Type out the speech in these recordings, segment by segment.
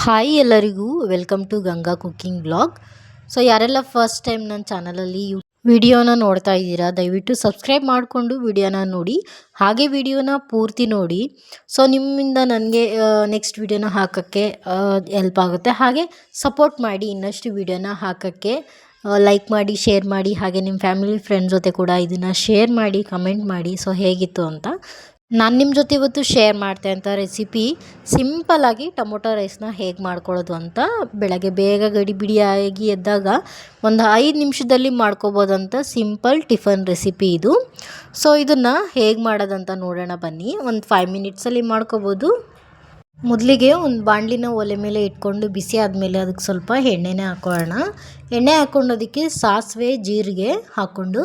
Hi ಎಲ್ಲರಿಗೂ welcome to Ganga cooking blog. So ಯಾರೆಲ್ಲ first time ನನ್ನ ಚಾನಲಲ್ಲಿ ವಿಡಿಯೋನ ನೋಡ್ತಾ ಇದ್ದೀರಾ, ದಯವಿಟ್ಟು ಸಬ್ಸ್ಕ್ರೈಬ್ ಮಾಡಿಕೊಂಡು ವಿಡಿಯೋನ ನೋಡಿ, ಹಾಗೆ ವಿಡಿಯೋನ ಪೂರ್ತಿ ನೋಡಿ. ಸೊ ನಿಮ್ಮಿಂದ ನನಗೆ ನೆಕ್ಸ್ಟ್ ವಿಡಿಯೋನ ಹಾಕೋಕ್ಕೆ ಹೆಲ್ಪ್ ಆಗುತ್ತೆ. ಹಾಗೆ ಸಪೋರ್ಟ್ ಮಾಡಿ, ಇನ್ನಷ್ಟು ವಿಡಿಯೋನ ಹಾಕೋಕ್ಕೆ ಲೈಕ್ ಮಾಡಿ, ಶೇರ್ ಮಾಡಿ, ಹಾಗೆ ನಿಮ್ಮ ಫ್ಯಾಮಿಲಿ ಫ್ರೆಂಡ್ಸ್ ಜೊತೆ ಕೂಡ ಇದನ್ನು ಶೇರ್ ಮಾಡಿ, ಕಮೆಂಟ್ ಮಾಡಿ. ಸೊ ಹೇಗಿತ್ತು ಅಂತ ನಾನು ನಿಮ್ಮ ಜೊತೆ ಇವತ್ತು ಶೇರ್ ಮಾಡ್ತೆ ಅಂತ ರೆಸಿಪಿ ಸಿಂಪಲ್ಲಾಗಿ ಟೊಮೊಟೊ ರೈಸ್ನ ಹೇಗೆ ಮಾಡ್ಕೊಳ್ಳೋದು ಅಂತ. ಬೆಳಗ್ಗೆ ಬೇಗ ಗಡಿಬಿಡಿಯಾಗಿ ಎದ್ದಾಗ ಒಂದು 5 ನಿಮಿಷದಲ್ಲಿ ಮಾಡ್ಕೋಬೋದಂತ ಸಿಂಪಲ್ ಟಿಫನ್ ರೆಸಿಪಿ ಇದು. ಸೊ ಇದನ್ನು ಹೇಗೆ ಮಾಡೋದಂತ ನೋಡೋಣ ಬನ್ನಿ. ಒಂದು 5 ಮಿನಿಟ್ಸಲ್ಲಿ ಮಾಡ್ಕೋಬೋದು. ಮೊದಲಿಗೆ ಒಂದು ಬಾಣಲಿನ ಒಲೆ ಮೇಲೆ ಇಟ್ಕೊಂಡು ಬಿಸಿ ಆದಮೇಲೆ ಅದಕ್ಕೆ ಸ್ವಲ್ಪ ಎಣ್ಣೆನೇ ಹಾಕೋಣ. ಎಣ್ಣೆ ಹಾಕ್ಕೊಂಡು ಅದಕ್ಕೆ ಸಾಸಿವೆ, ಜೀರಿಗೆ ಹಾಕ್ಕೊಂಡು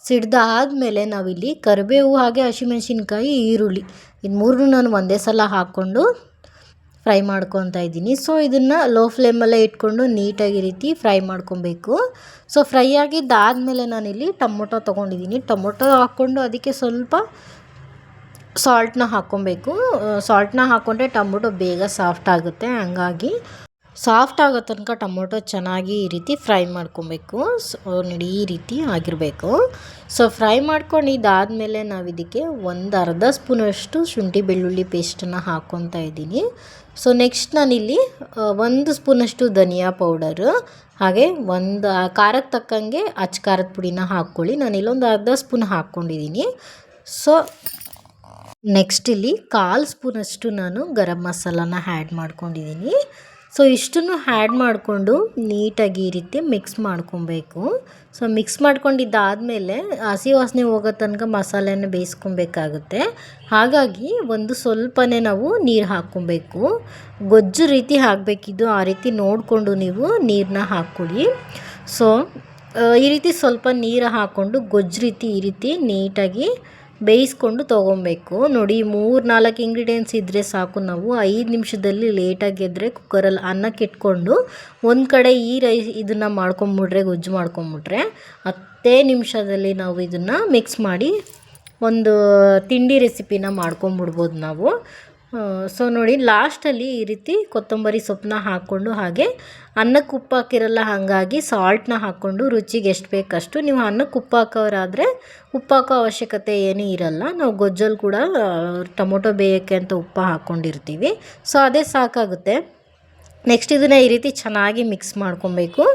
ಸಿಡ್ದಾದ್ಮೇಲೆ ನಾವಿಲ್ಲಿ ಕರಿಬೇವು ಹಾಗೆ ಹಸಿಮೆಣಸಿನ್ಕಾಯಿ, ಈರುಳ್ಳಿ ಇದು ಮೂರನ್ನೂ ನಾನು ಒಂದೇ ಸಲ ಹಾಕ್ಕೊಂಡು ಫ್ರೈ ಮಾಡ್ಕೊತಾ ಇದ್ದೀನಿ. ಸೊ ಇದನ್ನು ಲೋ ಫ್ಲೇಮಲ್ಲೇ ಇಟ್ಕೊಂಡು ನೀಟಾಗಿ ರೀತಿ ಫ್ರೈ ಮಾಡ್ಕೊಬೇಕು. ಸೊ ಫ್ರೈ ಆಗಿದ್ದಾದಮೇಲೆ ನಾನಿಲ್ಲಿ ಟೊಮೊಟೊ ತೊಗೊಂಡಿದ್ದೀನಿ. ಟೊಮೊಟೊ ಹಾಕ್ಕೊಂಡು ಅದಕ್ಕೆ ಸ್ವಲ್ಪ ಸಾಲ್ಟನ್ನ ಹಾಕ್ಕೊಬೇಕು. ಸಾಲ್ಟನ್ನ ಹಾಕ್ಕೊಂಡ್ರೆ ಟೊಮೊಟೊ ಬೇಗ ಸಾಫ್ಟ್ ಆಗುತ್ತೆ. ಹಂಗಾಗಿ ಸಾಫ್ಟ್ ಆಗೋ ತನಕ ಟೊಮೊಟೊ ಚೆನ್ನಾಗಿ ಈ ರೀತಿ ಫ್ರೈ ಮಾಡ್ಕೊಬೇಕು. ಸೊ ನೋಡಿ ಈ ರೀತಿ ಆಗಿರಬೇಕು. ಸೊ ಫ್ರೈ ಮಾಡ್ಕೊಂಡಿದ್ದಾದಮೇಲೆ ನಾವು ಇದಕ್ಕೆ ಒಂದು ಅರ್ಧ ಸ್ಪೂನಷ್ಟು ಶುಂಠಿ ಬೆಳ್ಳುಳ್ಳಿ ಪೇಸ್ಟನ್ನು ಹಾಕ್ಕೊತಾ ಇದ್ದೀನಿ. ಸೊ ನೆಕ್ಸ್ಟ್ ನಾನಿಲ್ಲಿ 1 ಸ್ಪೂನಷ್ಟು ಧನಿಯಾ ಪೌಡರು, ಹಾಗೆ ಒಂದು ಖಾರಕ್ಕೆ ತಕ್ಕಂಗೆ ಅಚ್ಚ ಖಾರದ ಪುಡಿನ ಹಾಕ್ಕೊಳ್ಳಿ. ನಾನಿಲ್ಲೊಂದು ಅರ್ಧ ಸ್ಪೂನ್ ಹಾಕ್ಕೊಂಡಿದ್ದೀನಿ. ಸೊ ನೆಕ್ಸ್ಟ್ ಇಲ್ಲಿ 1/4 ಸ್ಪೂನಷ್ಟು ನಾನು ಗರಂ ಮಸಾಲಾನ ಆ್ಯಡ್ ಮಾಡ್ಕೊಂಡಿದ್ದೀನಿ. ಸೊ ಇಷ್ಟನ್ನು ಆ್ಯಡ್ ಮಾಡಿಕೊಂಡು ನೀಟಾಗಿ ಈ ರೀತಿ ಮಿಕ್ಸ್ ಮಾಡ್ಕೊಬೇಕು. ಸೊ ಮಿಕ್ಸ್ ಮಾಡ್ಕೊಂಡಿದ್ದಾದಮೇಲೆ ಹಸಿ ವಾಸನೆ ಹೋಗೋ ತನಕ ಮಸಾಲೆನ ಬೇಯಿಸ್ಕೊಬೇಕಾಗುತ್ತೆ. ಹಾಗಾಗಿ ಒಂದು ಸ್ವಲ್ಪನೇ ನಾವು ನೀರು ಹಾಕ್ಕೊಬೇಕು. ಗೊಜ್ಜು ರೀತಿ ಹಾಕಬೇಕಿದ್ದು, ಆ ರೀತಿ ನೋಡಿಕೊಂಡು ನೀವು ನೀರನ್ನ ಹಾಕ್ಕೊಳ್ಳಿ. ಸೊ ಈ ರೀತಿ ಸ್ವಲ್ಪ ನೀರು ಹಾಕ್ಕೊಂಡು ಗೊಜ್ಜು ರೀತಿ ಈ ರೀತಿ ನೀಟಾಗಿ ಬೇಯಿಸ್ಕೊಂಡು ತೊಗೊಬೇಕು. ನೋಡಿ 3-4 ಇಂಗ್ರೀಡಿಯೆಂಟ್ಸ್ ಇದ್ದರೆ ಸಾಕು. ನಾವು 5 ನಿಮಿಷದಲ್ಲಿ ಲೇಟಾಗಿ ಎದ್ದರೆ ಕುಕ್ಕರಲ್ಲಿ ಅನ್ನಕ್ಕೆ ಇಟ್ಕೊಂಡು ಒಂದು ಕಡೆ ಈ ಇದನ್ನು ಮಾಡ್ಕೊಂಬಿಟ್ರೆ, ಗೊಜ್ಜು ಮಾಡ್ಕೊಂಬಿಟ್ರೆ 10 ನಿಮಿಷದಲ್ಲಿ ನಾವು ಇದನ್ನು ಮಿಕ್ಸ್ ಮಾಡಿ ಒಂದು ತಿಂಡಿ ರೆಸಿಪಿನ ಮಾಡ್ಕೊಂಬಿಡ್ಬೋದು ನಾವು. ಸೊ ನೋಡಿ ಲಾಸ್ಟಲ್ಲಿ ಈ ರೀತಿ ಕೊತ್ತಂಬರಿ ಸೊಪ್ಪನ್ನ ಹಾಕ್ಕೊಂಡು, ಹಾಗೆ ಅನ್ನಕ್ಕೆ ಉಪ್ಪು ಹಾಕಿರಲ್ಲ, ಹಾಗಾಗಿ ಸಾಲ್ಟನ್ನ ಹಾಕ್ಕೊಂಡು ರುಚಿಗೆ ಎಷ್ಟು ಬೇಕಷ್ಟು. ನೀವು ಅನ್ನಕ್ಕೆ ಉಪ್ಪು ಹಾಕೋರಾದರೆ ಉಪ್ಪು ಹಾಕೋ ಅವಶ್ಯಕತೆ ಏನೂ ಇರಲ್ಲ. ನಾವು ಗೊಜ್ಜಲ್ಲಿ ಕೂಡ ಟೊಮೊಟೊ ಬೇಯೋಕ್ಕೆ ಅಂತ ಉಪ್ಪು ಹಾಕ್ಕೊಂಡಿರ್ತೀವಿ. ಸೊ ಅದೇ ಸಾಕಾಗುತ್ತೆ. ನೆಕ್ಸ್ಟ್ ಇದನ್ನು ಈ ರೀತಿ ಚೆನ್ನಾಗಿ ಮಿಕ್ಸ್ ಮಾಡ್ಕೊಬೇಕು.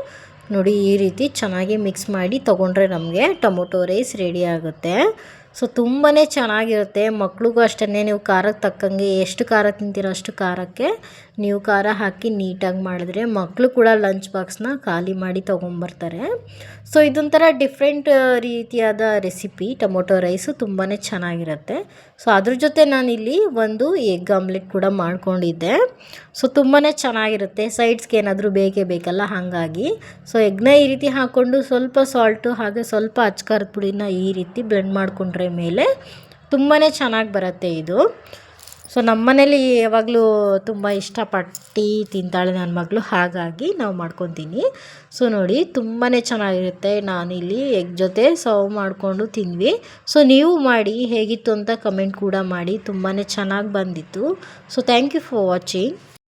ನೋಡಿ ಈ ರೀತಿ ಚೆನ್ನಾಗಿ ಮಿಕ್ಸ್ ಮಾಡಿ ತೊಗೊಂಡ್ರೆ ನಮಗೆ ಟೊಮೊಟೊ ರೈಸ್ ರೆಡಿ ಆಗುತ್ತೆ. ಸೊ ತುಂಬಾ ಚೆನ್ನಾಗಿರುತ್ತೆ. ಮಕ್ಳಿಗೂ ಅಷ್ಟೇ, ನೀವು ಖಾರಕ್ಕೆ ತಕ್ಕಂಗೆ ಎಷ್ಟು ಖಾರ ತಿಂತೀರೋ ಅಷ್ಟು ಖಾರಕ್ಕೆ ನೀವು ಖಾರ ಹಾಕಿ ನೀಟಾಗಿ ಮಾಡಿದ್ರೆ ಮಕ್ಕಳು ಕೂಡ ಲಂಚ್ ಬಾಕ್ಸ್ನ ಖಾಲಿ ಮಾಡಿ ತೊಗೊಂಬರ್ತಾರೆ. ಸೊ ಇದೊಂಥರ ಡಿಫ್ರೆಂಟ್ ರೀತಿಯಾದ ರೆಸಿಪಿ ಟೊಮೊಟೊ ರೈಸು, ತುಂಬಾ ಚೆನ್ನಾಗಿರುತ್ತೆ. ಸೊ ಅದ್ರ ಜೊತೆ ನಾನಿಲ್ಲಿ ಒಂದು ಎಗ್ ಆಮ್ಲೆಟ್ ಕೂಡ ಮಾಡ್ಕೊಂಡಿದ್ದೆ. ಸೊ ತುಂಬಾ ಚೆನ್ನಾಗಿರುತ್ತೆ. ಸೈಡ್ಸ್ಗೆ ಏನಾದರೂ ಬೇಕೇ ಬೇಕಲ್ಲ, ಹಾಗಾಗಿ ಸೊ ಎಗ್ನ ಈ ರೀತಿ ಹಾಕ್ಕೊಂಡು ಸ್ವಲ್ಪ ಸಾಲ್ಟು ಹಾಗೆ ಸ್ವಲ್ಪ ಅಚ್ಚ ಖಾರದ ಪುಡಿನ ಈ ರೀತಿ ಬ್ಲೆಂಡ್ ಮಾಡಿಕೊಂಡ್ರೆ ಮೇಲೆ ತುಂಬಾ ಚೆನ್ನಾಗಿ ಬರುತ್ತೆ ಇದು. ಸೊ ನಮ್ಮ ಮನೇಲಿ ಯಾವಾಗಲೂ ತುಂಬ ಇಷ್ಟಪಟ್ಟು ತಿಂತಾಳೆ ನನ್ನ ಮಗಳು, ಹಾಗಾಗಿ ನಾವು ಮಾಡ್ಕೊತೀನಿ. ಸೊ ನೋಡಿ ತುಂಬಾ ಚೆನ್ನಾಗಿರುತ್ತೆ. ನಾನಿಲ್ಲಿ ಎಗ್ ಜೊತೆ ಸರ್ವ್ ಮಾಡಿಕೊಂಡು ತಿಂದ್ವಿ. ಸೊ ನೀವು ಮಾಡಿ ಹೇಗಿತ್ತು ಅಂತ ಕಮೆಂಟ್ ಕೂಡ ಮಾಡಿ. ತುಂಬಾ ಚೆನ್ನಾಗಿ ಬಂದಿತ್ತು. So thank you for watching.